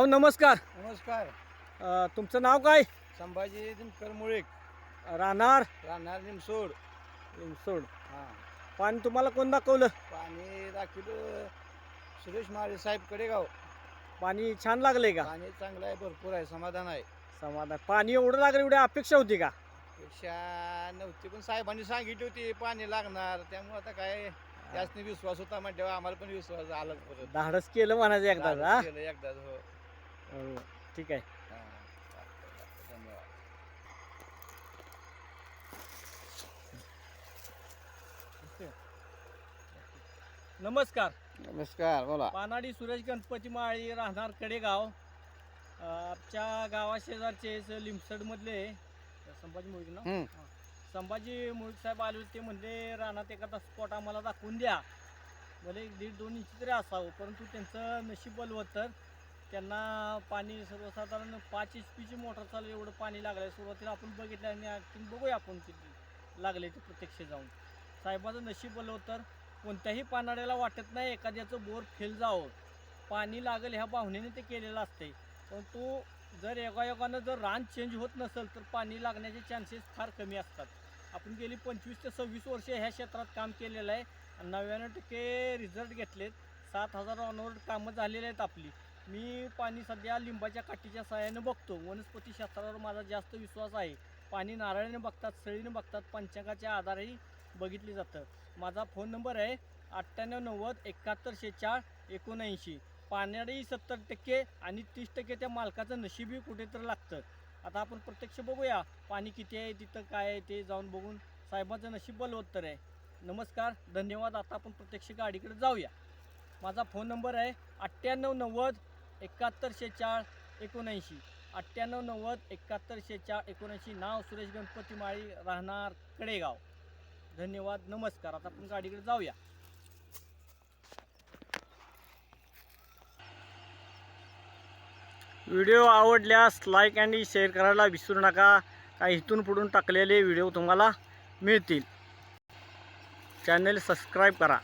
नमस्कार. नमस्कार. तुमचं नाव काय? संभाजी दिनकर मुळीक, राहणार राहणार निमसोड. लिमसोड. हां. पाणी तुम्हाला कोण दाखवलं? पाणी दाखवलं सुरेश माळी साहेब कडेगाव. पाणी छान लागले का? पाणी चांगलं आहे, भरपूर आहे, समाधान आहे. समाधान. पाणी एवढं लागलं एवढी अपेक्षा होती का? पेक्षा नव्हती, पण साहेबांनी सांगितली होती पाणी लागणार, त्यामुळे आता काय त्यासनी विश्वास होता म्हणल्यावर आम्हाला पण विश्वास आलाच परत. धाडस केलं म्हणायचं एकदा. धाडस केलं एकदाच. हो. ठीक आहे. हां. चालतंय. धन्यवाद. नमस्कार. नमस्कार, बोला. पानाडी सुरेश गणपती माळी, राहणार कडेगाव. आमच्या गावाशेजारचे लिमसडमधले संभाजी मुळीक ना. हं. संभाजी मुळीक साहेब आले होते, म्हणजे रानात एखादा स्पॉट आम्हाला दाखवून द्या. भले 1.5-2 इंच तरी असावं, परंतु त्यांचं नशीब बलवत्तर. त्यांना पाणी सर्वसाधारण 5 HP ची मोटर चालू एवढं पाणी लागलं. सुरुवातीला आपण बघितलं आणि आणखी बघूया आपण किती लागले ते प्रत्यक्ष जाऊन. साहेबाचं नशीब बलवत्तर. कोणत्याही पानाड्याला वाटत नाही एखाद्याचं बोर फेल जावं, पाणी लागेल ह्या भावनेने ते केलेलं असते. परंतु जर योगायोगानं जर रान चेंज होत नसेल तर पाणी लागण्याचे चान्सेस फार कमी असतात. आपण गेली 25 ते 26 वर्षे ह्या क्षेत्रात काम केलेलं आहे आणि 99% रिझल्ट घेतलेत. 7,000 ऑनवर्ड कामं झालेली आहेत आपली. मी पाणी सध्या लिंबाच्या काठीच्या सहाय्याने बघतो. वनस्पतीशास्त्रावर माझा जास्त विश्वास आहे. पाणी नारळाने बघतात, सळीने बघतात, पंचांगाच्या आधारेही बघितले जातं. माझा फोन नंबर आहे 9890 71 46 79. पाण्यालाही 70% आणि 30% त्या मालकाचं नशीबही कुठेतरी लागतं. आता आपण प्रत्यक्ष बघूया पाणी किती आहे, तिथं काय आहे ते जाऊन बघून. साहेबाचं नशीब बलवत्तर आहे. नमस्कार, धन्यवाद. आता आपण प्रत्यक्ष गाडीकडे जाऊया. माझा फोन नंबर आहे 9890 71 46 79. 9890 71 46 79. नाव सुरेश गणपती माळी, राहणार कडेगाव. धन्यवाद, नमस्कार. आता आपण गाडीकडे जाऊया. व्हिडिओ आवडल्यास लाईक आणि शेअर करायला विसरू नका. काही इथून पुढून टाकलेले व्हिडिओ तुम्हाला मिळतील. चॅनल सबस्क्राईब करा.